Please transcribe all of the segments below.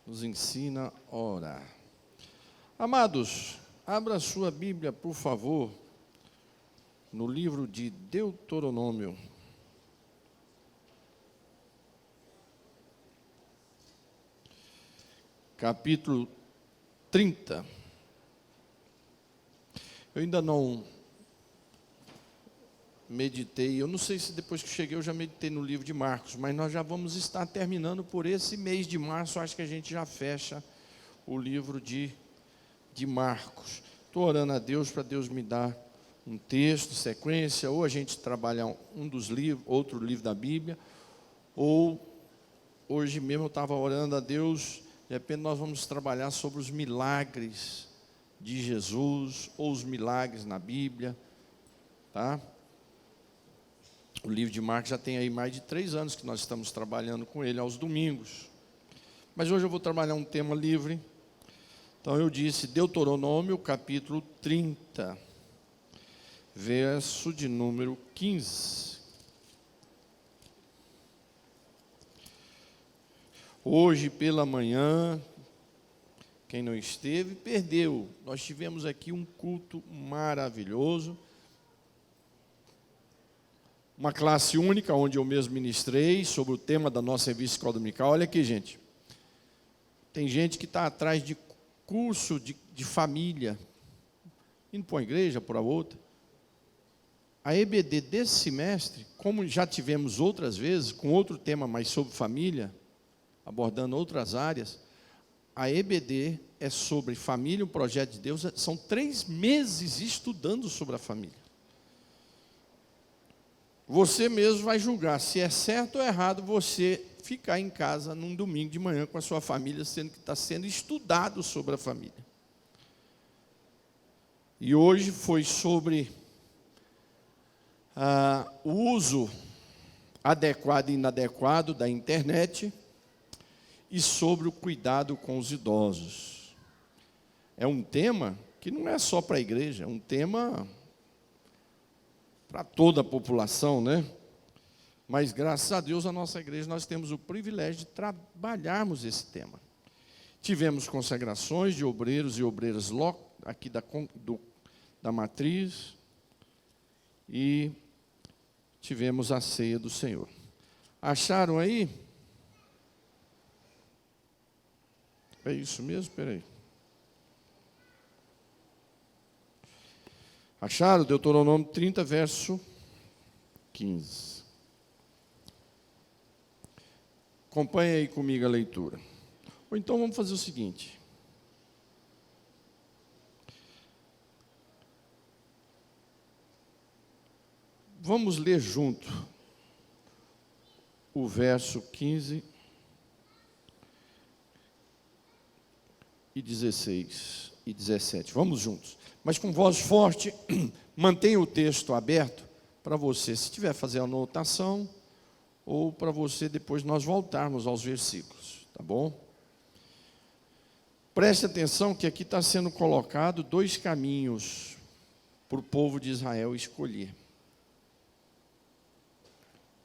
nos ensina a orar. Amados, abra sua Bíblia, por favor, no livro de Deuteronômio. Capítulo 30. Eu ainda não meditei, eu não sei se depois que cheguei eu já meditei no livro de Marcos, mas nós já vamos estar terminando por esse mês de março, acho que a gente já fecha o livro de Marcos. Estou orando a Deus para Deus me dar um texto, sequência, ou a gente trabalhar um dos livros, outro livro da Bíblia, ou hoje mesmo eu estava orando a Deus, de repente nós vamos trabalhar sobre os milagres de Jesus, ou os milagres na Bíblia, tá? O livro de Marcos já tem aí mais de 3 anos que nós estamos trabalhando com ele aos domingos. Mas hoje eu vou trabalhar um tema livre. Então eu disse Deuteronômio, capítulo 30, verso de número 15. Hoje pela manhã, quem não esteve, perdeu. Nós tivemos aqui um culto maravilhoso. Uma classe única, onde eu mesmo ministrei, sobre o tema da nossa revista Escola Dominical. Olha aqui, gente. Tem gente que está atrás de curso de família, indo para uma igreja, para outra. A EBD desse semestre, como já tivemos outras vezes, com outro tema mais sobre família, abordando outras áreas, a EBD é sobre família, um projeto de Deus. São 3 meses estudando sobre a família. Você mesmo vai julgar se é certo ou errado você ficar em casa num domingo de manhã com a sua família, sendo que está sendo estudado sobre a família. E hoje foi sobre o uso adequado e inadequado da internet e sobre o cuidado com os idosos. É um tema que não é só para a igreja, é um tema para toda a população, né? Mas graças a Deus, a nossa igreja, nós temos o privilégio de trabalharmos esse tema. Tivemos consagrações de obreiros e obreiras aqui da matriz, e tivemos a ceia do Senhor. Acharam aí? É isso mesmo? Espera aí. Acharam? Deuteronômio 30, verso 15. Acompanhe aí comigo a leitura. Ou então vamos fazer o seguinte. Vamos ler junto o verso 15 e 16 e 17. Vamos juntos. Mas com voz forte, mantenha o texto aberto para você, se tiver fazer anotação, ou para você depois nós voltarmos aos versículos, tá bom? Preste atenção que aqui está sendo colocado 2 caminhos para o povo de Israel escolher.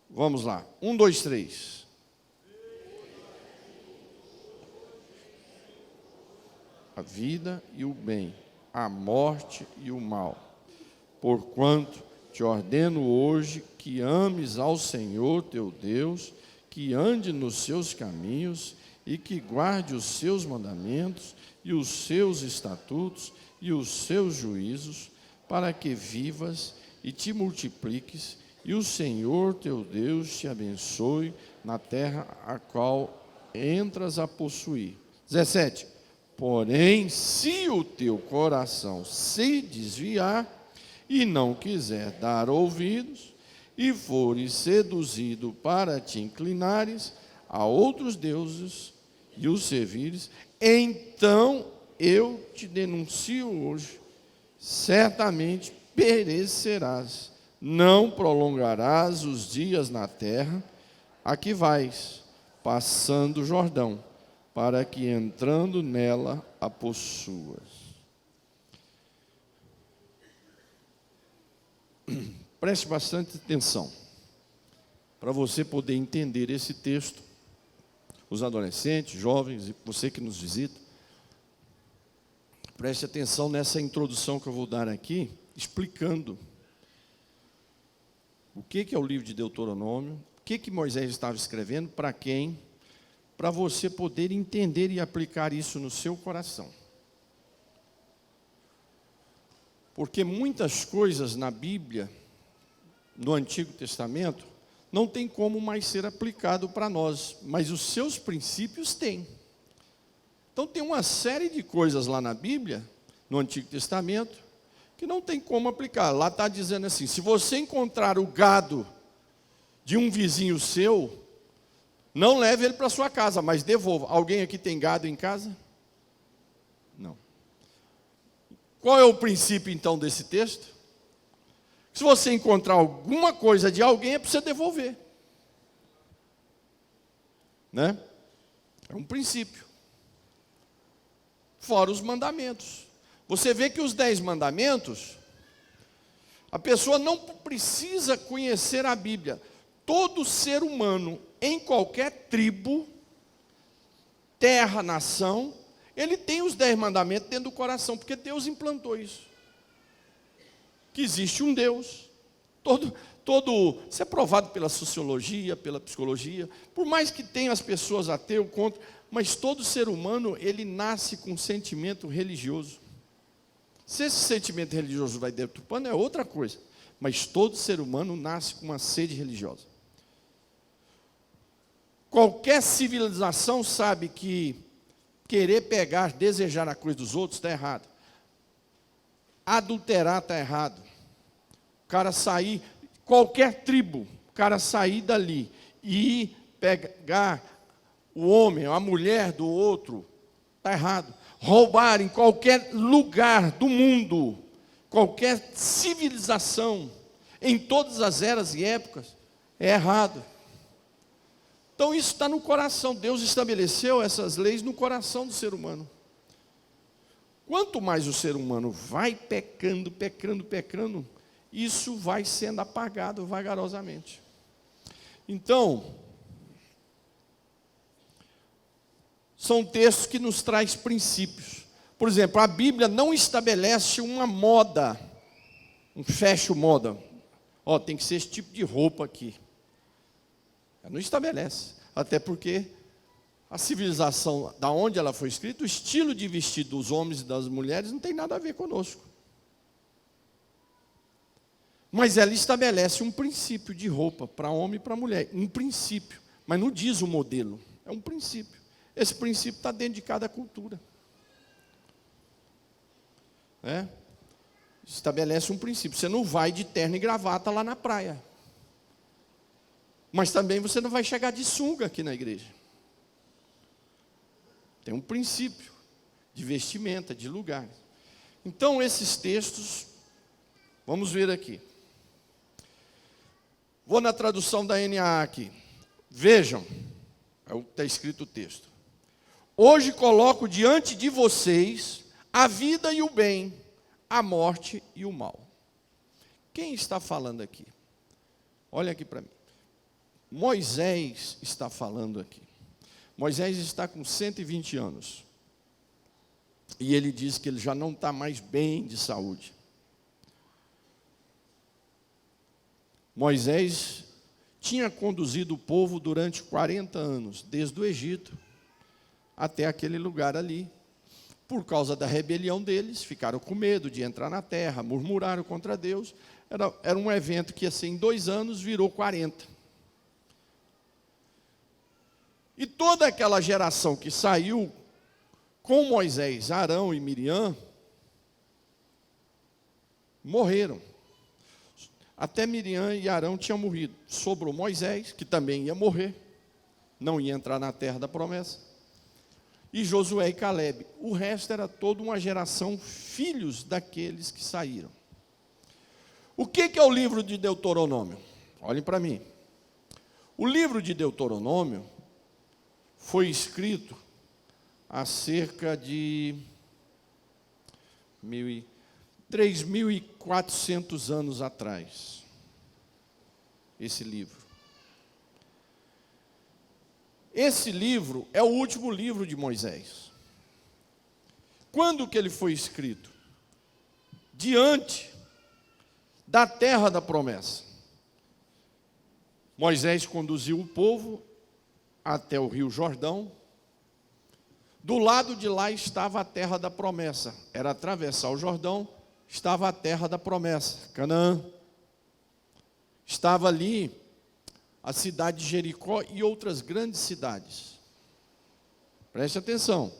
Vamos lá, 1, 2, 3. A vida e o bem, a morte e o mal. Porquanto te ordeno hoje que ames ao Senhor teu Deus, que ande nos seus caminhos e que guarde os seus mandamentos e os seus estatutos e os seus juízos, para que vivas e te multipliques, e o Senhor teu Deus te abençoe na terra a qual entras a possuir. 17. Porém, se o teu coração se desviar e não quiser dar ouvidos, e fores seduzido para te inclinares a outros deuses e os servires, então eu te denuncio hoje, certamente perecerás, não prolongarás os dias na terra a que vais, passando o Jordão, para que entrando nela a possuas. Preste bastante atenção, para você poder entender esse texto, os adolescentes, jovens e você que nos visita, preste atenção nessa introdução que eu vou dar aqui, explicando o que é o livro de Deuteronômio, o que Moisés estava escrevendo, para quem, para você poder entender e aplicar isso no seu coração. Porque muitas coisas na Bíblia, no Antigo Testamento, não tem como mais ser aplicado para nós, mas os seus princípios têm. Então tem uma série de coisas lá na Bíblia, no Antigo Testamento, que não tem como aplicar. Lá está dizendo assim, se você encontrar o gado de um vizinho seu, não leve ele para sua casa, mas devolva. Alguém aqui tem gado em casa? Não. Qual é o princípio então desse texto? Se você encontrar alguma coisa de alguém, é para você devolver. Né? É um princípio. Fora os mandamentos. Você vê que os 10 mandamentos, a pessoa não precisa conhecer a Bíblia. Todo ser humano, em qualquer tribo, terra, nação, ele tem os 10 mandamentos dentro do coração, porque Deus implantou isso. Que existe um Deus. Isso é provado pela sociologia, pela psicologia. Por mais que tenha as pessoas ateus, contra, mas todo ser humano, ele nasce com um sentimento religioso. Se esse sentimento religioso vai deturpando, é outra coisa. Mas todo ser humano nasce com uma sede religiosa. Qualquer civilização sabe que querer pegar, desejar a coisa dos outros está errado. Adulterar está errado. O cara sair, qualquer tribo, o cara sair dali e pegar o homem, a mulher do outro, está errado. Roubar em qualquer lugar do mundo, qualquer civilização, em todas as eras e épocas, é errado. Então isso está no coração. Deus estabeleceu essas leis no coração do ser humano. Quanto mais o ser humano vai pecando, isso vai sendo apagado vagarosamente. Então, são textos que nos traz princípios. Por exemplo, a Bíblia não estabelece uma moda, um fashion moda. Tem que ser esse tipo de roupa aqui. Ela não estabelece. Até porque a civilização, da onde ela foi escrita, o estilo de vestido dos homens e das mulheres não tem nada a ver conosco. Mas ela estabelece um princípio de roupa para homem e para mulher. Um princípio. Mas não diz o modelo. É um princípio. Esse princípio está dentro de cada cultura. Estabelece um princípio. Você não vai de terno e gravata lá na praia. Mas também você não vai chegar de sunga aqui na igreja. Tem um princípio de vestimenta, de lugar. Então, esses textos, vamos ver aqui. Vou na tradução da NAA aqui. Vejam, está escrito o texto. Hoje coloco diante de vocês a vida e o bem, a morte e o mal. Quem está falando aqui? Olha aqui para mim. Moisés está falando aqui. Moisés está com 120 anos. E ele diz que ele já não está mais bem de saúde. Moisés tinha conduzido o povo durante 40 anos, desde o Egito até aquele lugar ali. Por causa da rebelião deles, ficaram com medo de entrar na terra, murmuraram contra Deus. Era um evento que, assim, em 2 anos, virou 40. E toda aquela geração que saiu com Moisés, Arão e Miriam, morreram. Até Miriam e Arão tinham morrido. Sobrou Moisés, que também ia morrer, não ia entrar na terra da promessa, e Josué e Calebe. O resto era toda uma geração, filhos daqueles que saíram. O que é o livro de Deuteronômio? Olhem para mim. O livro de Deuteronômio foi escrito há cerca de 3.400 anos atrás. Esse livro. esse livro é o último livro de Moisés. Quando que ele foi escrito? Diante da terra da promessa. Moisés conduziu o povo até o rio Jordão. Do lado de lá estava a terra da promessa. Era atravessar o Jordão, estava a terra da promessa, Canaã. Estava ali a cidade de Jericó e outras grandes cidades. Preste atenção.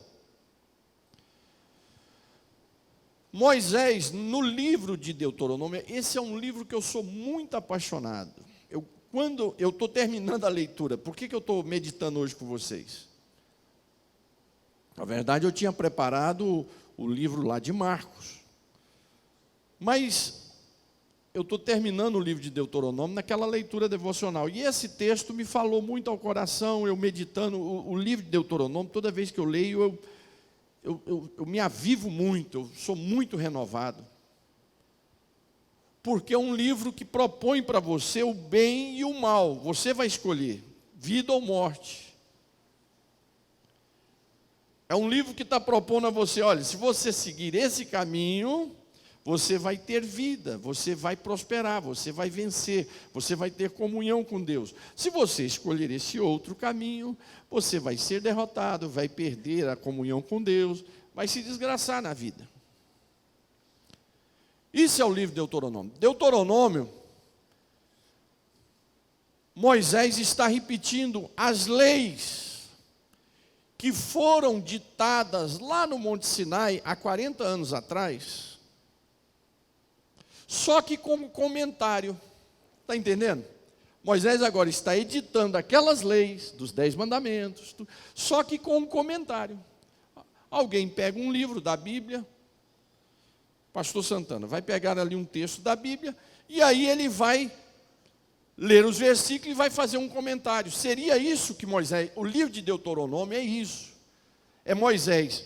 Moisés, no livro de Deuteronômio, esse é um livro que eu sou muito apaixonado. Quando eu estou terminando a leitura, por que eu estou meditando hoje com vocês? Na verdade, eu tinha preparado o livro lá de Marcos. Mas eu estou terminando o livro de Deuteronômio naquela leitura devocional. E esse texto me falou muito ao coração, eu meditando. O livro de Deuteronômio, toda vez que eu leio, eu me avivo muito, eu sou muito renovado. Porque é um livro que propõe para você o bem e o mal. Você vai escolher, vida ou morte. É um livro que está propondo a você, olha, se você seguir esse caminho, você vai ter vida, você vai prosperar, você vai vencer, você vai ter comunhão com Deus. Se você escolher esse outro caminho, você vai ser derrotado, vai perder a comunhão com Deus, vai se desgraçar na vida. Isso é o livro de Deuteronômio. Deuteronômio, Moisés está repetindo as leis que foram ditadas lá no Monte Sinai há 40 anos atrás, só que como comentário. Está entendendo? Moisés agora está editando aquelas leis dos 10 mandamentos, só que com um comentário. Alguém pega um livro da Bíblia, Pastor Santana vai pegar ali um texto da Bíblia, e aí ele vai ler os versículos e vai fazer um comentário. Seria isso que Moisés, o livro de Deuteronômio é isso. É Moisés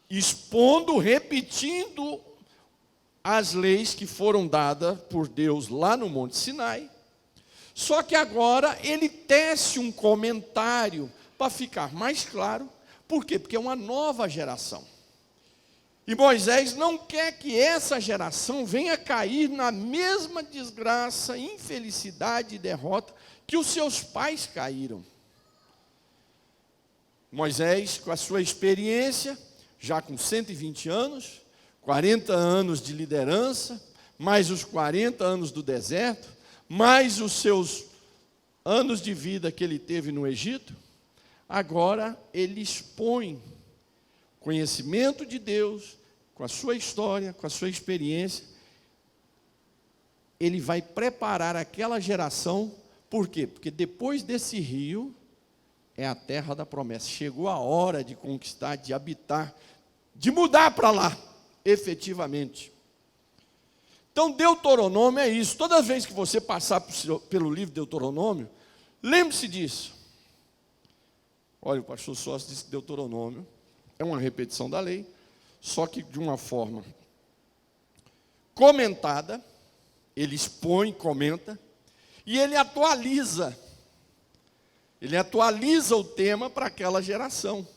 expondo, repetindo as leis que foram dadas por Deus lá no Monte Sinai, só que agora ele tece um comentário para ficar mais claro. Por quê? Porque é uma nova geração. E Moisés não quer que essa geração venha cair na mesma desgraça, infelicidade e derrota que os seus pais caíram. Moisés, com a sua experiência, já com 120 anos, 40 anos de liderança, mais os 40 anos do deserto, mais os seus anos de vida que ele teve no Egito, agora ele expõe conhecimento de Deus, com a sua história, com a sua experiência, ele vai preparar aquela geração. Por quê? Porque depois desse rio, é a terra da promessa. Chegou a hora de conquistar, de habitar, de mudar para lá, efetivamente. Então, Deuteronômio é isso. Toda vez que você passar pelo livro de Deuteronômio, lembre-se disso. Olha, o pastor Sócio disse que Deuteronômio é uma repetição da lei, só que de uma forma comentada. Ele expõe, comenta, e ele atualiza. Ele atualiza o tema para aquela geração.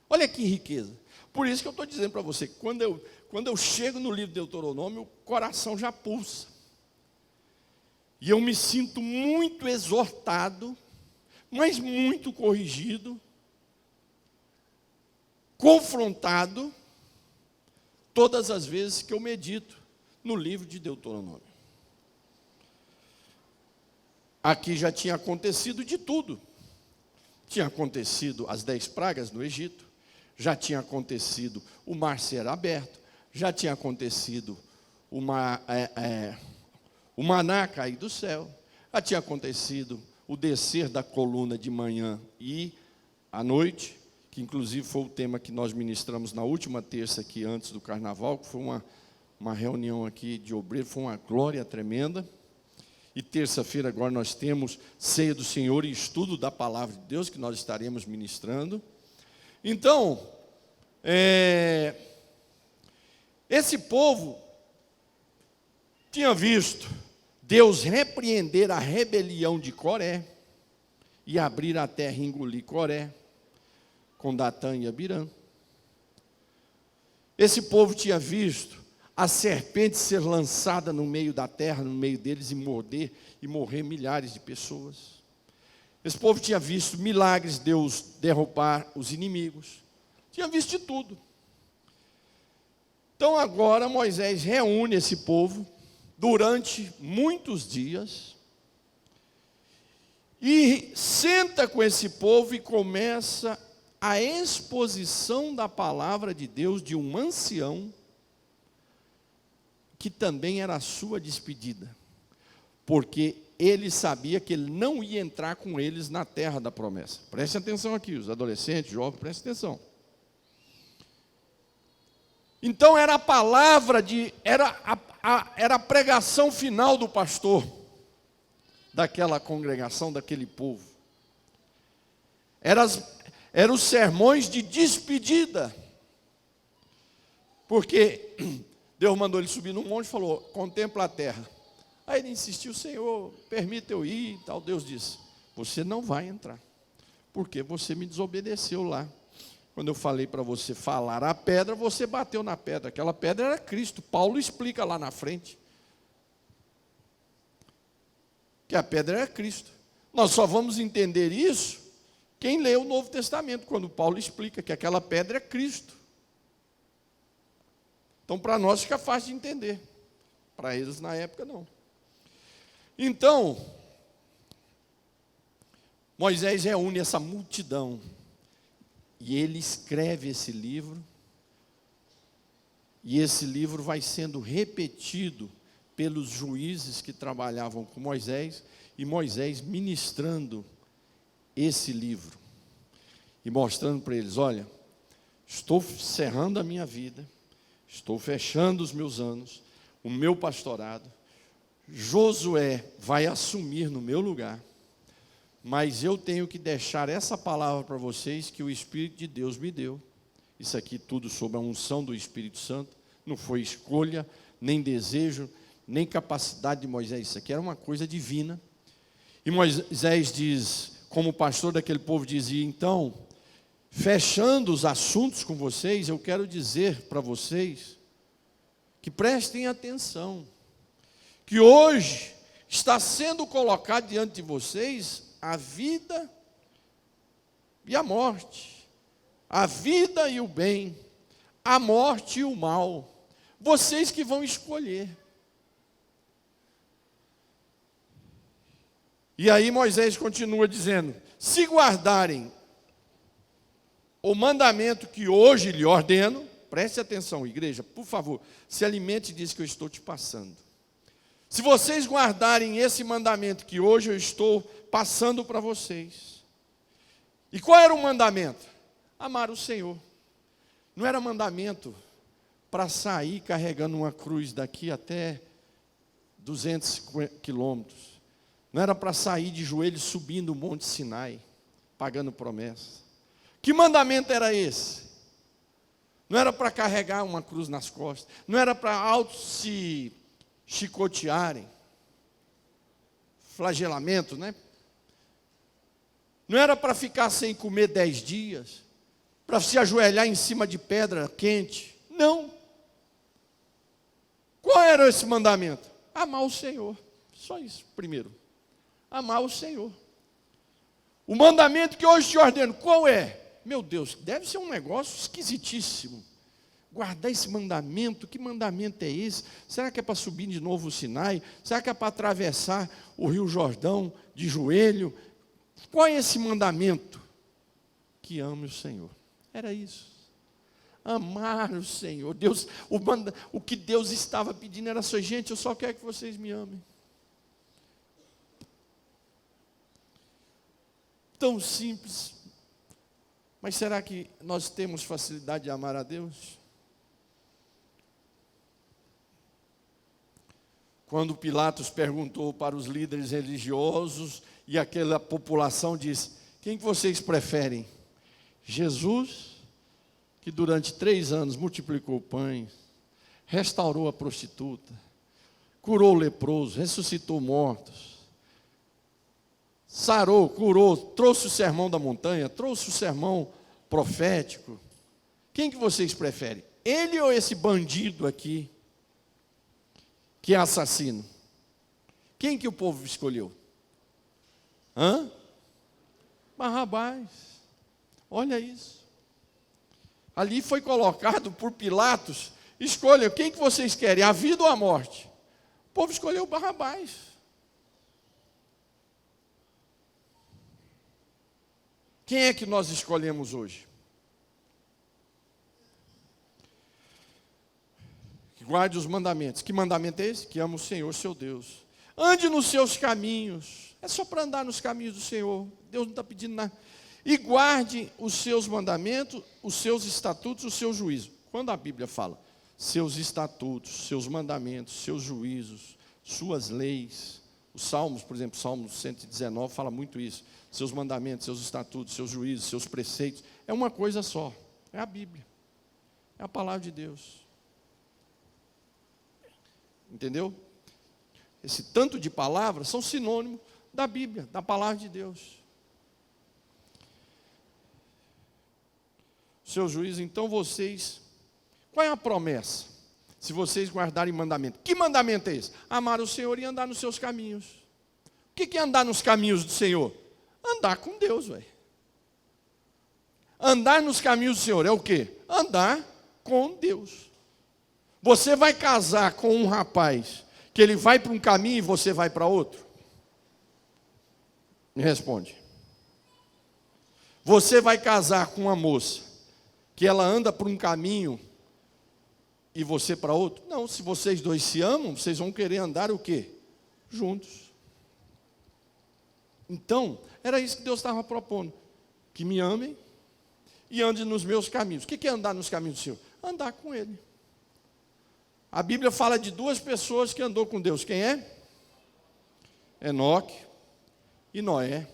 Olha que riqueza. Por isso que eu estou dizendo para você, quando eu chego no livro de Deuteronômio, o coração já pulsa. E eu me sinto muito exortado, mas muito corrigido, confrontado, todas as vezes que eu medito no livro de Deuteronômio. Aqui já tinha acontecido de tudo. Tinha acontecido as 10 pragas no Egito, já tinha acontecido o mar ser aberto, já tinha acontecido o maná cair do céu, já tinha acontecido o descer da coluna de manhã e à noite, que inclusive foi o tema que nós ministramos na última terça aqui antes do carnaval, que foi uma reunião aqui de obreiro, foi uma glória tremenda. E terça-feira agora nós temos ceia do Senhor e estudo da palavra de Deus, que nós estaremos ministrando. Então, esse povo tinha visto Deus repreender a rebelião de Coré, e abrir a terra e engolir Coré, com Datã e Abirã. Esse povo tinha visto a serpente ser lançada no meio da terra, no meio deles, e morrer milhares de pessoas. Esse povo tinha visto milagres, Deus derrubar os inimigos. Tinha visto de tudo. Então agora Moisés reúne esse povo durante muitos dias e senta com esse povo e começa a exposição da palavra de Deus de um ancião que também era a sua despedida, porque ele sabia que ele não ia entrar com eles na terra da promessa. Prestem atenção aqui, os adolescentes, jovens, prestem atenção. Então era a palavra, era a pregação final do pastor, daquela congregação, daquele povo. Eram os sermões de despedida, porque Deus mandou ele subir num monte e falou, contempla a terra. Aí ele insistiu, Senhor, permita eu ir e tal. Deus disse, você não vai entrar, porque você me desobedeceu lá. Quando eu falei para você falar a pedra, você bateu na pedra. Aquela pedra era Cristo. Paulo explica lá na frente que a pedra era Cristo. Nós só vamos entender isso quem lê o Novo Testamento, quando Paulo explica que aquela pedra é Cristo. Então, para nós fica fácil de entender. Para eles, na época, não. Então, Moisés reúne essa multidão e ele escreve esse livro, e esse livro vai sendo repetido pelos juízes que trabalhavam com Moisés, e Moisés ministrando esse livro, e mostrando para eles, olha, estou encerrando a minha vida, estou fechando os meus anos, o meu pastorado, Josué vai assumir no meu lugar, mas eu tenho que deixar essa palavra para vocês que o Espírito de Deus me deu. Isso aqui tudo sob a unção do Espírito Santo, não foi escolha, nem desejo, nem capacidade de Moisés, isso aqui era uma coisa divina. E Moisés diz, como pastor daquele povo dizia, então, fechando os assuntos com vocês, eu quero dizer para vocês que prestem atenção, que hoje está sendo colocado diante de vocês a vida e a morte, a vida e o bem, a morte e o mal, vocês que vão escolher. E aí Moisés continua dizendo, se guardarem o mandamento que hoje lhe ordeno, preste atenção, igreja, por favor, se alimente disso que eu estou te passando. Se vocês guardarem esse mandamento que hoje eu estou passando para vocês. E qual era o mandamento? Amar o Senhor. Não era mandamento para sair carregando uma cruz daqui até 200 quilômetros. Não era para sair de joelhos subindo o Monte Sinai, pagando promessas. Que mandamento era esse? Não era para carregar uma cruz nas costas. Não era para se chicotearem. Flagelamento, né? Não era para ficar sem comer 10 dias. Para se ajoelhar em cima de pedra quente. Não. Qual era esse mandamento? Amar o Senhor. Só isso, primeiro. Amar o Senhor. O mandamento que hoje te ordeno, qual é? Meu Deus, deve ser um negócio esquisitíssimo. Guardar esse mandamento, que mandamento é esse? Será que é para subir de novo o Sinai? Será que é para atravessar o Rio Jordão de joelho? Qual é esse mandamento? Que ame o Senhor. Era isso. Amar o Senhor. Deus, o que Deus estava pedindo era só, gente, eu só quero que vocês me amem. Tão simples. Mas será que nós temos facilidade de amar a Deus? Quando Pilatos perguntou para os líderes religiosos e aquela população disse, quem que vocês preferem? Jesus, que durante 3 anos multiplicou pães, restaurou a prostituta, curou o leproso, ressuscitou mortos, sarou, curou, trouxe o sermão da montanha, trouxe o sermão profético. Quem que vocês preferem? Ele ou esse bandido aqui, que é assassino? Quem que o povo escolheu? Barrabás. Olha isso. Ali foi colocado por Pilatos, escolha, quem que vocês querem, a vida ou a morte? O povo escolheu Barrabás. Quem é que nós escolhemos hoje? Guarde os mandamentos. Que mandamento é esse? Que ama o Senhor, seu Deus. Ande nos seus caminhos. É só para andar nos caminhos do Senhor. Deus não está pedindo nada. E guarde os seus mandamentos, os seus estatutos, o seu juízo. Quando a Bíblia fala seus estatutos, seus mandamentos, seus juízos, suas leis, os Salmos, por exemplo, Salmo 119 fala muito isso. Seus mandamentos, seus estatutos, seus juízos, seus preceitos. É uma coisa só. É a Bíblia. É a palavra de Deus. Entendeu? Esse tanto de palavras são sinônimos da Bíblia, da palavra de Deus. Seu juízo, então vocês, qual é a promessa? Se vocês guardarem mandamento. Que mandamento é esse? Amar o Senhor e andar nos seus caminhos. O que é andar nos caminhos do Senhor? Andar com Deus, velho. Andar nos caminhos do Senhor é o quê? Andar com Deus. Você vai casar com um rapaz que ele vai para um caminho e você vai para outro? Me responde. Você vai casar com uma moça que ela anda por um caminho e você para outro? Não, se vocês dois se amam, vocês vão querer andar o quê? Juntos. Então, era isso que Deus estava propondo. Que me amem e andem nos meus caminhos. O que é andar nos caminhos do Senhor? Andar com Ele. A Bíblia fala de duas pessoas que andou com Deus. Quem é? Enoque e Noé.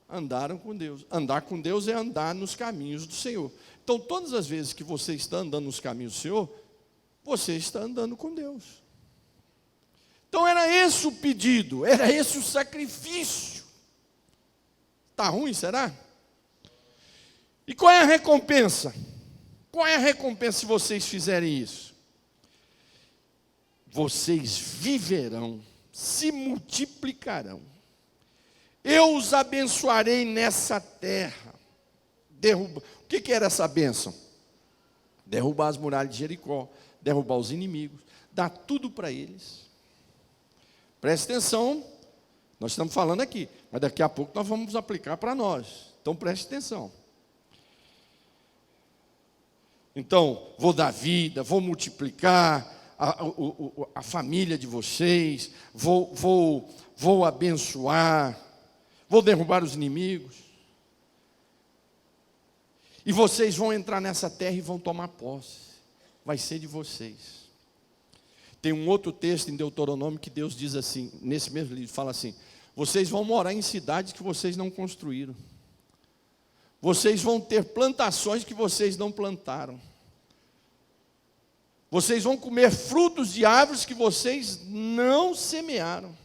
Andaram com Deus. Andar com Deus é andar nos caminhos do Senhor. Então, todas as vezes que você está andando nos caminhos do Senhor, você está andando com Deus. Então, era esse o pedido, era esse o sacrifício. Está ruim, será? E qual é a recompensa? Qual é a recompensa se vocês fizerem isso? Vocês viverão, se multiplicarão. Eu os abençoarei nessa terra. O que era essa bênção? Derrubar as muralhas de Jericó, derrubar os inimigos, dar tudo para eles. Preste atenção, nós estamos falando aqui, mas daqui a pouco nós vamos aplicar para nós. Então preste atenção. Então, vou dar vida, vou multiplicar a família de vocês, vou abençoar, vou derrubar os inimigos. E vocês vão entrar nessa terra e vão tomar posse. Vai ser de vocês. Tem um outro texto em Deuteronômio que Deus diz assim, nesse mesmo livro, fala assim: vocês vão morar em cidades que vocês não construíram. Vocês vão ter plantações que vocês não plantaram. Vocês vão comer frutos de árvores que vocês não semearam.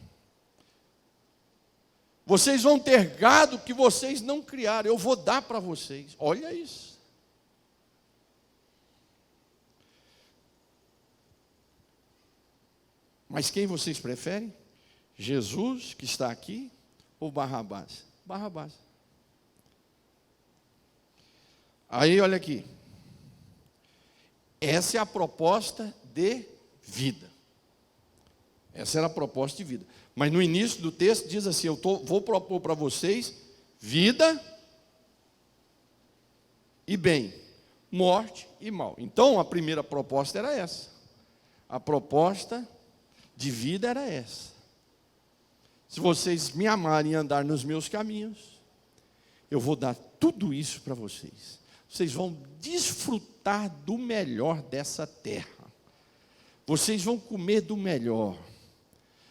Vocês vão ter gado que vocês não criaram. Eu vou dar para vocês. Olha isso. Mas quem vocês preferem? Jesus, que está aqui, ou Barrabás? Barrabás. Aí, olha aqui. Essa é a proposta de vida. Essa era a proposta de vida. Mas no início do texto diz assim: vou propor para vocês vida e bem, morte e mal. Então a primeira proposta era essa. A proposta de vida era essa. Se vocês me amarem e andar nos meus caminhos, eu vou dar tudo isso para vocês. Vocês vão desfrutar do melhor dessa terra. Vocês vão comer do melhor.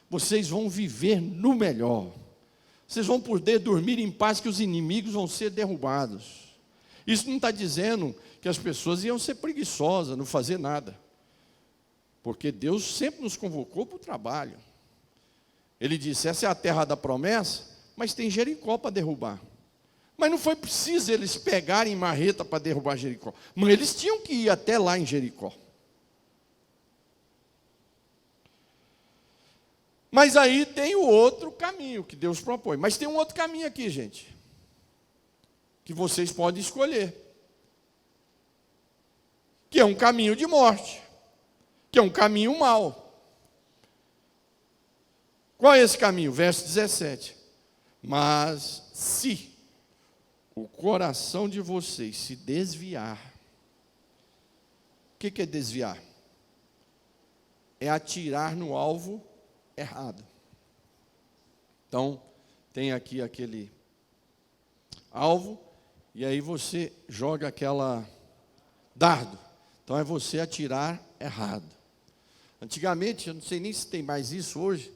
Vocês vão viver no melhor. Vocês vão poder dormir em paz, que os inimigos vão ser derrubados. Isso não está dizendo que as pessoas iam ser preguiçosas, não fazer nada. Porque Deus sempre nos convocou para o trabalho. Ele disse, essa é a terra da promessa, mas tem Jericó para derrubar. Mas não foi preciso eles pegarem marreta para derrubar Jericó. Mas eles tinham que ir até lá em Jericó. Mas aí tem o outro caminho que Deus propõe. Mas tem um outro caminho aqui, gente, que vocês podem escolher. Que é um caminho de morte. Que é um caminho mau. Qual é esse caminho? Verso 17. Mas se o coração de vocês se desviar. O que é desviar? É atirar no alvo errado. Então, tem aqui aquele alvo, e aí você joga aquela dardo. Então, é você atirar errado. Antigamente, eu não sei nem se tem mais isso hoje,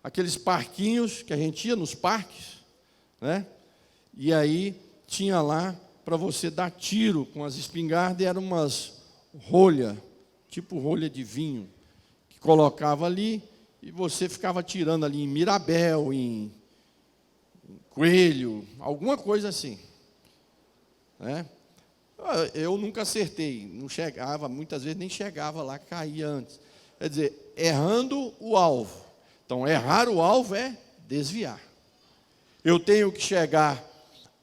aqueles parquinhos que a gente ia nos parques, né? E aí tinha lá para você dar tiro com as espingardas, eram umas rolhas, tipo rolha de vinho, que colocava ali e você ficava tirando ali em Mirabel, em coelho, alguma coisa assim, né? Eu nunca acertei, não chegava, muitas vezes nem chegava lá, caía antes. Quer dizer, errando o alvo. Então, errar o alvo é desviar. Eu tenho que chegar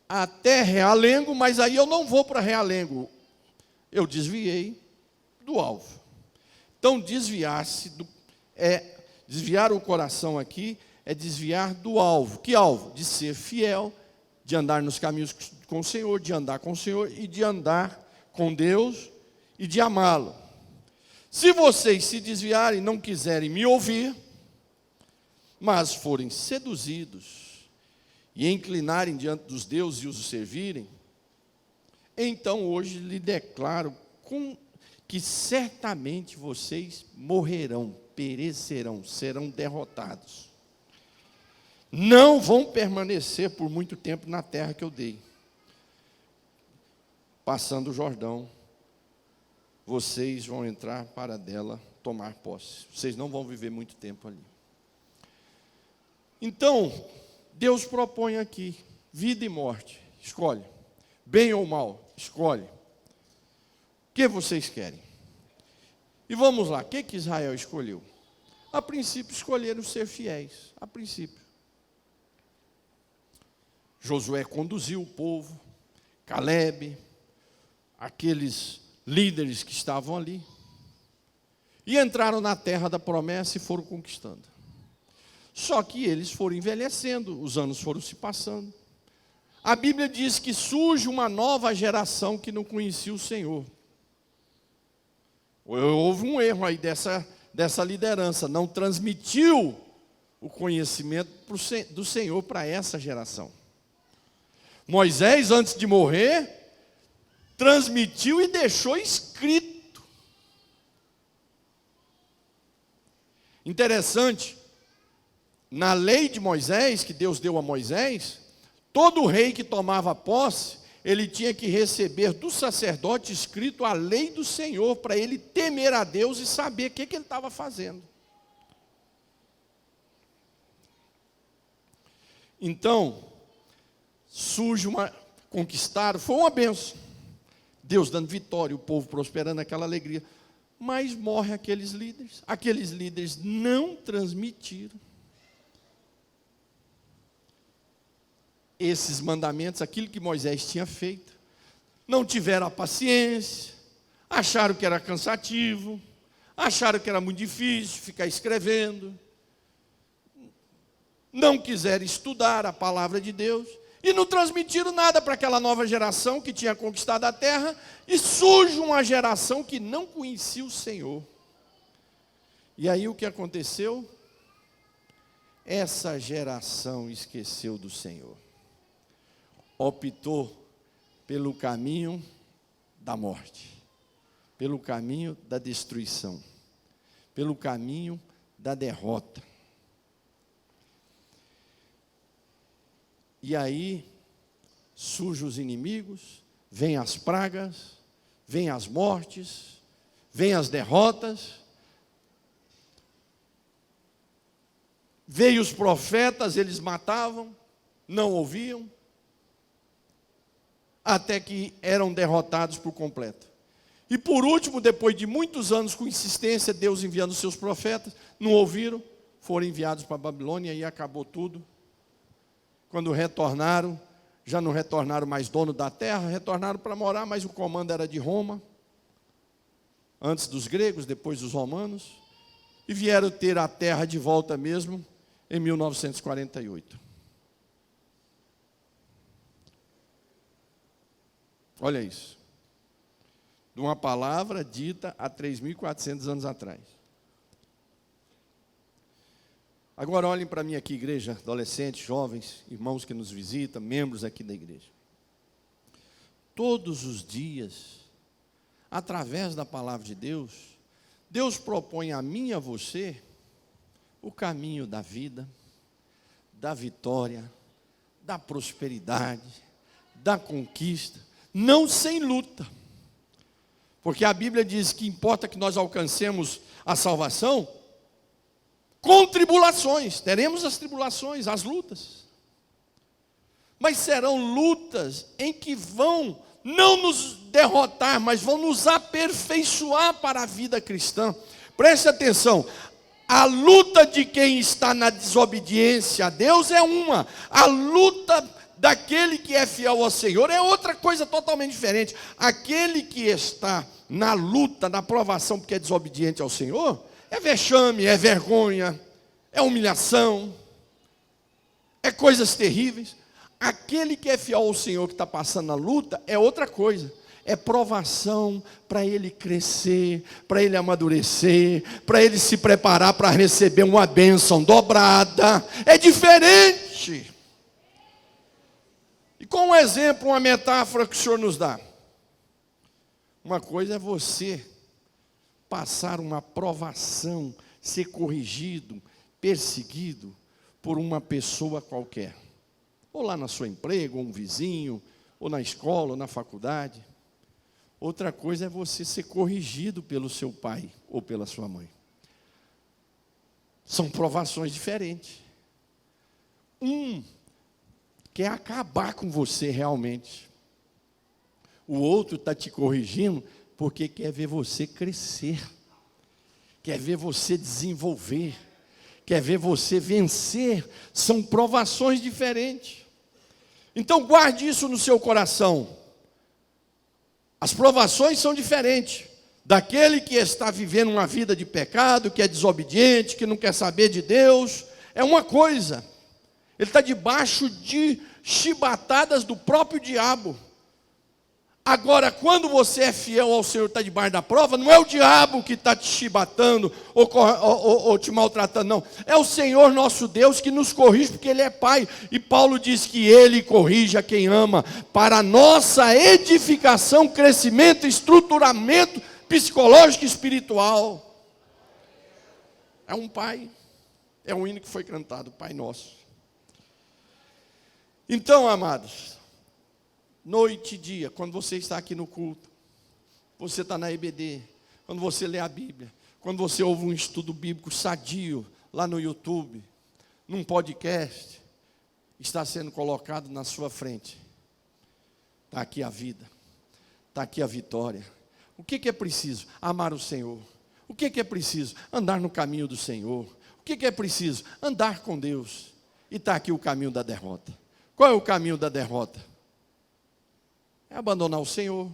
até Realengo, mas aí eu não vou para Realengo. Eu desviei do alvo. Então, desviar o coração aqui é desviar do alvo. Que alvo? De ser fiel, de andar nos caminhos com o Senhor, de andar com o Senhor e de andar com Deus e de amá-lo. Se vocês se desviarem e não quiserem me ouvir, mas forem seduzidos e inclinarem diante dos deuses e os servirem, então hoje lhe declaro que certamente vocês morrerão, perecerão, serão derrotados. Não vão permanecer por muito tempo na terra que eu dei. Passando o Jordão, vocês vão entrar para dela tomar posse. Vocês não vão viver muito tempo ali. Então, Deus propõe aqui vida e morte. Escolhe. Bem ou mal, escolhe. O que vocês querem? E vamos lá, o que Israel escolheu? A princípio escolheram ser fiéis. A princípio. Josué conduziu o povo, Caleb, aqueles líderes que estavam ali, e entraram na terra da promessa e foram conquistando. Só que eles foram envelhecendo, os anos foram se passando. A Bíblia diz que surge uma nova geração que não conhecia o Senhor. Houve um erro aí dessa liderança, não transmitiu o conhecimento do Senhor para essa geração. Moisés, antes de morrer, transmitiu e deixou escrito. Interessante, na lei de Moisés, que Deus deu a Moisés, todo rei que tomava posse, ele tinha que receber do sacerdote escrito a lei do Senhor, para ele temer a Deus e saber o que ele estava fazendo. Então, surge conquistaram, foi uma benção. Deus dando vitória, o povo prosperando, aquela alegria. Mas morrem aqueles líderes não transmitiram esses mandamentos, aquilo que Moisés tinha feito, não tiveram a paciência, acharam que era cansativo, acharam que era muito difícil ficar escrevendo, não quiseram estudar a palavra de Deus, e não transmitiram nada para aquela nova geração que tinha conquistado a terra, e surge uma geração que não conhecia o Senhor. E aí o que aconteceu? Essa geração esqueceu do Senhor. Optou pelo caminho da morte, pelo caminho da destruição, pelo caminho da derrota. E aí surgem os inimigos, vêm as pragas, vêm as mortes, vêm as derrotas. Veio os profetas, eles matavam, não ouviam, até que eram derrotados por completo. E por último, depois de muitos anos com insistência, Deus enviando os seus profetas, não ouviram, foram enviados para a Babilônia e acabou tudo. Quando retornaram, já não retornaram mais dono da terra, retornaram para morar, mas o comando era de Roma, antes dos gregos, depois dos romanos, e vieram ter a terra de volta mesmo em 1948. Olha isso. De uma palavra dita há 3.400 anos atrás. Agora olhem para mim aqui, igreja, adolescentes, jovens, irmãos que nos visitam, membros aqui da igreja. Todos os dias, através da palavra de Deus, Deus propõe a mim e a você o caminho da vida, da vitória, da prosperidade, da conquista, não sem luta. Porque a Bíblia diz que importa que nós alcancemos a salvação com tribulações. Teremos as tribulações, as lutas. Mas serão lutas em que vão não nos derrotar, mas vão nos aperfeiçoar para a vida cristã. Preste atenção. A luta de quem está na desobediência a Deus é uma. A luta daquele que é fiel ao Senhor é outra coisa totalmente diferente. Aquele que está na luta, na provação, porque é desobediente ao Senhor, é vexame, é vergonha, é humilhação, é coisas terríveis. Aquele que é fiel ao Senhor, que está passando na luta, é outra coisa. É provação para ele crescer, para ele amadurecer, para ele se preparar para receber uma bênção dobrada. É diferente. E com um exemplo, uma metáfora que o Senhor nos dá. Uma coisa é você passar uma provação, ser corrigido, perseguido por uma pessoa qualquer. Ou lá na sua emprego, ou um vizinho, ou na escola, ou na faculdade. Outra coisa é você ser corrigido pelo seu pai ou pela sua mãe. São provações diferentes. Um quer acabar com você realmente. O outro está te corrigindo porque quer ver você crescer. Quer ver você desenvolver. Quer ver você vencer. São provações diferentes. Então guarde isso no seu coração. As provações são diferentes. Daquele que está vivendo uma vida de pecado, que é desobediente, que não quer saber de Deus, é uma coisa. Ele está debaixo de chibatadas do próprio diabo. Agora, quando você é fiel ao Senhor, está debaixo da prova, não é o diabo que está te chibatando ou te maltratando, não. É o Senhor nosso Deus que nos corrige, porque Ele é Pai. E Paulo diz que Ele corrige a quem ama, para a nossa edificação, crescimento, estruturamento psicológico e espiritual. É um Pai. É um hino que foi cantado, Pai Nosso. Então, amados, noite e dia, quando você está aqui no culto, você está na EBD, quando você lê a Bíblia, quando você ouve um estudo bíblico sadio, lá no YouTube, num podcast, está sendo colocado na sua frente. Está aqui a vida, está aqui a vitória. O que é preciso? Amar o Senhor. O que é preciso? Andar no caminho do Senhor. O que é preciso? Andar com Deus. E está aqui o caminho da derrota. Qual é o caminho da derrota? É abandonar o Senhor,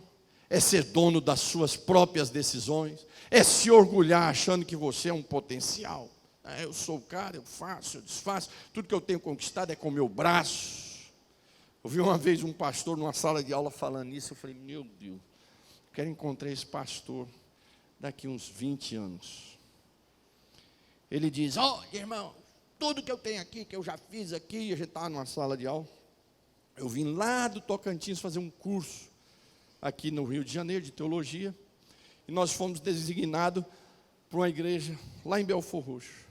é ser dono das suas próprias decisões, é se orgulhar achando que você é um potencial. Eu sou o cara, eu faço, eu desfaço, tudo que eu tenho conquistado é com o meu braço. Eu vi uma vez um pastor numa sala de aula falando isso, eu falei, meu Deus, quero encontrar esse pastor daqui uns 20 anos. Ele diz, irmão, tudo que eu tenho aqui, que eu já fiz aqui, a gente estava numa sala de aula. Eu vim lá do Tocantins fazer um curso aqui no Rio de Janeiro de teologia. E nós fomos designados para uma igreja lá em Belfor Roxo.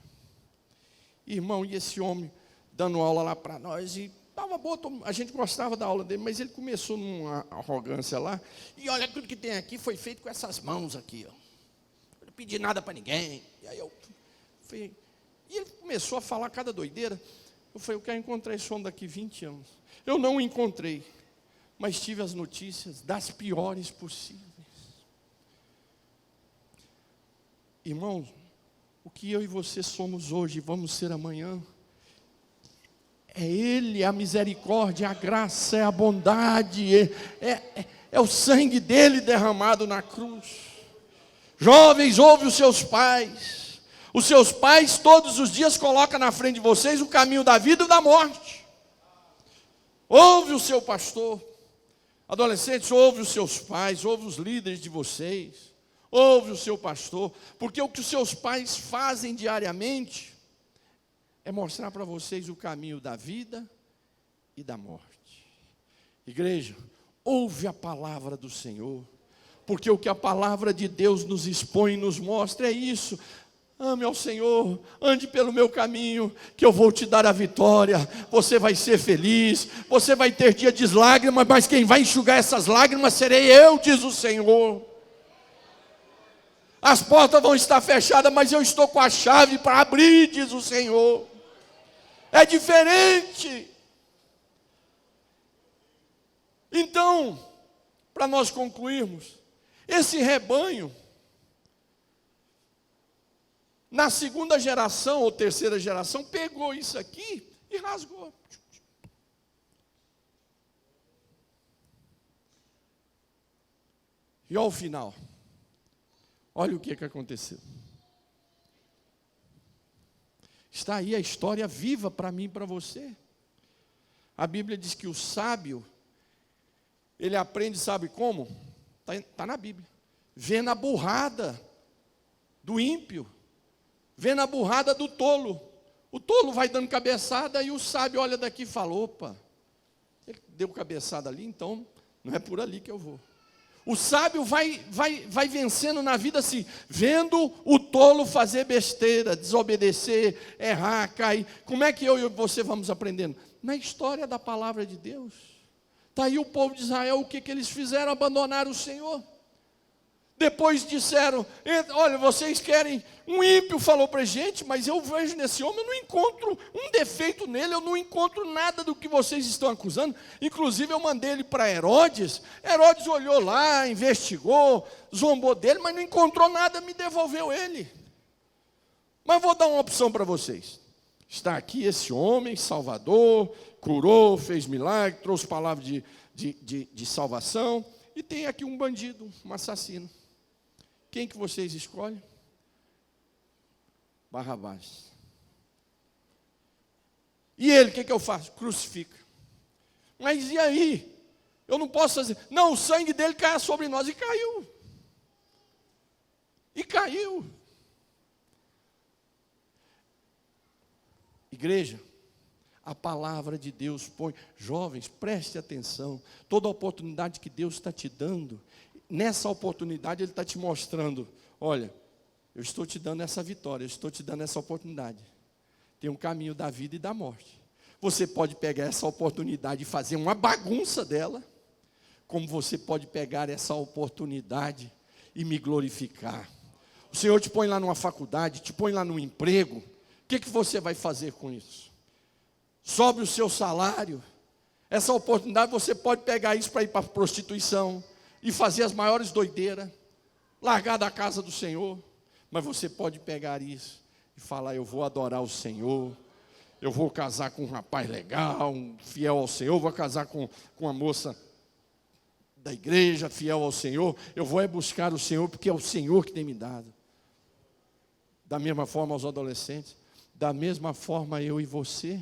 Irmão, e esse homem dando aula lá para nós. E estava boa, a gente gostava da aula dele, mas ele começou numa arrogância lá. E olha, tudo que tem aqui foi feito com essas mãos aqui. Ó. Eu não pedi nada para ninguém. E aí eu falei, E ele começou a falar cada doideira. Eu falei, eu quero encontrar esse homem daqui 20 anos. Eu não o encontrei, mas tive as notícias das piores possíveis. Irmãos, o que eu e você somos hoje e vamos ser amanhã, é Ele, a misericórdia, a graça, é a bondade, é o sangue dele derramado na cruz. Jovens, ouve os seus pais. Os seus pais todos os dias colocam na frente de vocês o caminho da vida e da morte. Ouve o seu pastor. Adolescentes, ouve os seus pais, ouve os líderes de vocês. Ouve o seu pastor, porque o que os seus pais fazem diariamente é mostrar para vocês o caminho da vida e da morte. Igreja, ouve a palavra do Senhor, porque o que a palavra de Deus nos expõe e nos mostra é isso. Ame ao Senhor, ande pelo meu caminho, que eu vou te dar a vitória. Você vai ser feliz, você vai ter dia de lágrimas, mas quem vai enxugar essas lágrimas serei eu, diz o Senhor. As portas vão estar fechadas, mas eu estou com a chave para abrir, diz o Senhor. É diferente. Então, para nós concluirmos, esse rebanho, na segunda geração ou terceira geração, pegou isso aqui e rasgou. E ao final, olha o que aconteceu. Está aí a história viva para mim e para você. A Bíblia diz que o sábio, ele aprende, sabe como? Está na Bíblia. Vendo a burrada do ímpio, vendo a burrada do tolo. O tolo vai dando cabeçada e o sábio olha daqui e fala, opa, ele deu cabeçada ali, então não é por ali que eu vou. O sábio vai vencendo na vida assim, vendo o tolo fazer besteira, desobedecer, errar, cair. Como é que eu e você vamos aprendendo? Na história da palavra de Deus. Está aí o povo de Israel, o que eles fizeram? Abandonaram o Senhor. Depois disseram, olha, vocês querem, um ímpio falou para a gente, mas eu vejo nesse homem, eu não encontro um defeito nele, eu não encontro nada do que vocês estão acusando. Inclusive eu mandei ele para Herodes, Herodes olhou lá, investigou, zombou dele, mas não encontrou nada, me devolveu ele. Mas vou dar uma opção para vocês. Está aqui esse homem, Salvador, curou, fez milagre, trouxe palavra de salvação, e tem aqui um bandido, um assassino. Quem que vocês escolhem? Barrabás. E ele, o que eu faço? Crucifica. Mas e aí? Eu não posso fazer. Não, o sangue dele cai sobre nós. E caiu. E caiu. Igreja, a palavra de Deus põe. Jovens, preste atenção. Toda oportunidade que Deus está te dando, nessa oportunidade Ele está te mostrando, olha, eu estou te dando essa vitória, eu estou te dando essa oportunidade. Tem um caminho da vida e da morte. Você pode pegar essa oportunidade e fazer uma bagunça dela, como você pode pegar essa oportunidade e me glorificar. O Senhor te põe lá numa faculdade, te põe lá num emprego, o que você vai fazer com isso? Sobe o seu salário. Essa oportunidade você pode pegar isso para ir para a prostituição e fazer as maiores doideiras, largar da casa do Senhor. Mas você pode pegar isso e falar, eu vou adorar o Senhor, eu vou casar com um rapaz legal, fiel ao Senhor, vou casar com uma moça da igreja, fiel ao Senhor, eu vou buscar o Senhor, porque é o Senhor que tem me dado. Da mesma forma aos adolescentes, da mesma forma eu e você.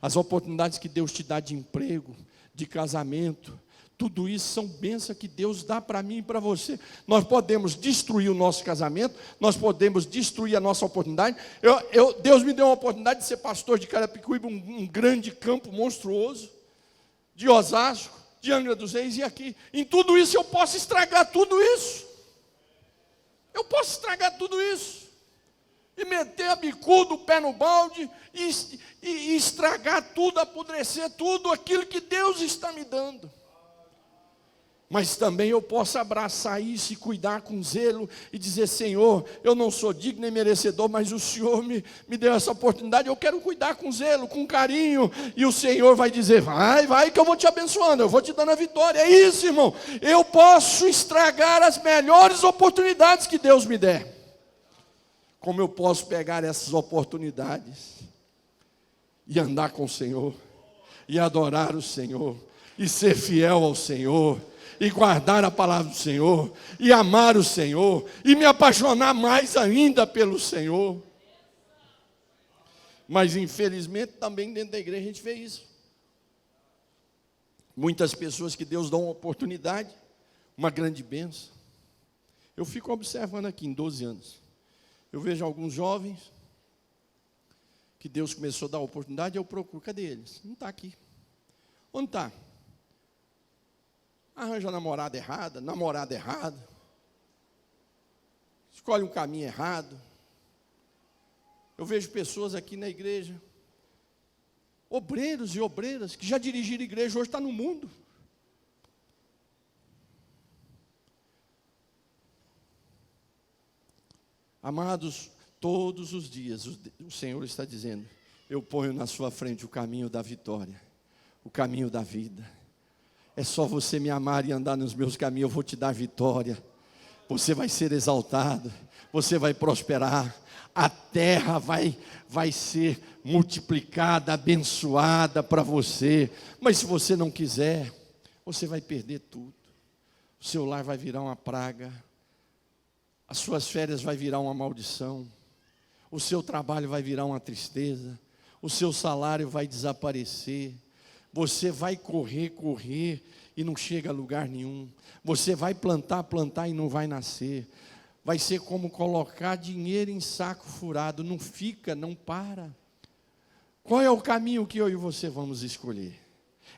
As oportunidades que Deus te dá de emprego, de casamento, tudo isso são bênçãos que Deus dá para mim e para você. Nós podemos destruir o nosso casamento, nós podemos destruir a nossa oportunidade. Deus me deu uma oportunidade de ser pastor de Carapicuíba, um grande campo monstruoso, de Osasco, de Angra dos Reis, e aqui. Em tudo isso eu posso estragar tudo isso. Eu posso estragar tudo isso. E meter a bicuda, o pé no balde, e estragar tudo, apodrecer tudo aquilo que Deus está me dando. Mas também eu posso abraçar isso e cuidar com zelo e dizer: Senhor, eu não sou digno nem merecedor, mas o Senhor me deu essa oportunidade, eu quero cuidar com zelo, com carinho. E o Senhor vai dizer: vai que eu vou te abençoando, eu vou te dando a vitória. É isso, irmão. Eu posso estragar as melhores oportunidades que Deus me der. Como eu posso pegar essas oportunidades e andar com o Senhor, e adorar o Senhor, e ser fiel ao Senhor, e guardar a palavra do Senhor, e amar o Senhor, e me apaixonar mais ainda pelo Senhor. Mas infelizmente também dentro da igreja a gente vê isso. Muitas pessoas que Deus dá uma oportunidade, uma grande bênção. Eu fico observando aqui em 12 anos. Eu vejo alguns jovens que Deus começou a dar oportunidade, eu procuro, cadê eles? Não está aqui. Onde está? Arranja namorada errada, namorado errado, escolhe um caminho errado. Eu vejo pessoas aqui na igreja, obreiros e obreiras, que já dirigiram igreja, hoje está no mundo. Amados, todos os dias o Senhor está dizendo: eu ponho na sua frente o caminho da vitória, o caminho da vida. É só você me amar e andar nos meus caminhos, eu vou te dar vitória. Você vai ser exaltado, você vai prosperar, a terra vai ser multiplicada, abençoada para você. Mas se você não quiser, você vai perder tudo. O seu lar vai virar uma praga, as suas férias vai virar uma maldição, o seu trabalho vai virar uma tristeza, o seu salário vai desaparecer. Você vai correr e não chega a lugar nenhum. Você vai plantar e não vai nascer. Vai ser como colocar dinheiro em saco furado, não fica, não para. Qual é o caminho que eu e você vamos escolher?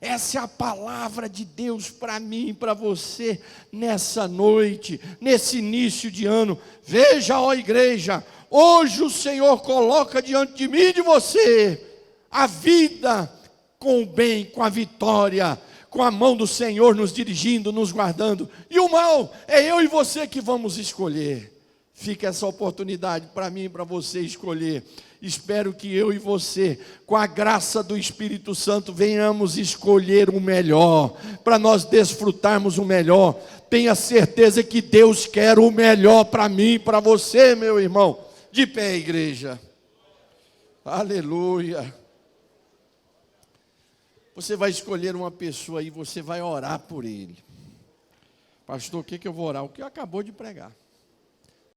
Essa é a palavra de Deus para mim e para você nessa noite, nesse início de ano. Veja, ó igreja, hoje o Senhor coloca diante de mim e de você a vida com o bem, com a vitória, com a mão do Senhor nos dirigindo, nos guardando. E o mal, é eu e você que vamos escolher. Fica essa oportunidade para mim e para você escolher. Espero que eu e você, com a graça do Espírito Santo, venhamos escolher o melhor, para nós desfrutarmos o melhor. Tenha certeza que Deus quer o melhor para mim e para você, meu irmão. De pé, igreja. Aleluia. Você vai escolher uma pessoa e você vai orar por ele. Pastor, o que eu vou orar? O que eu acabou de pregar.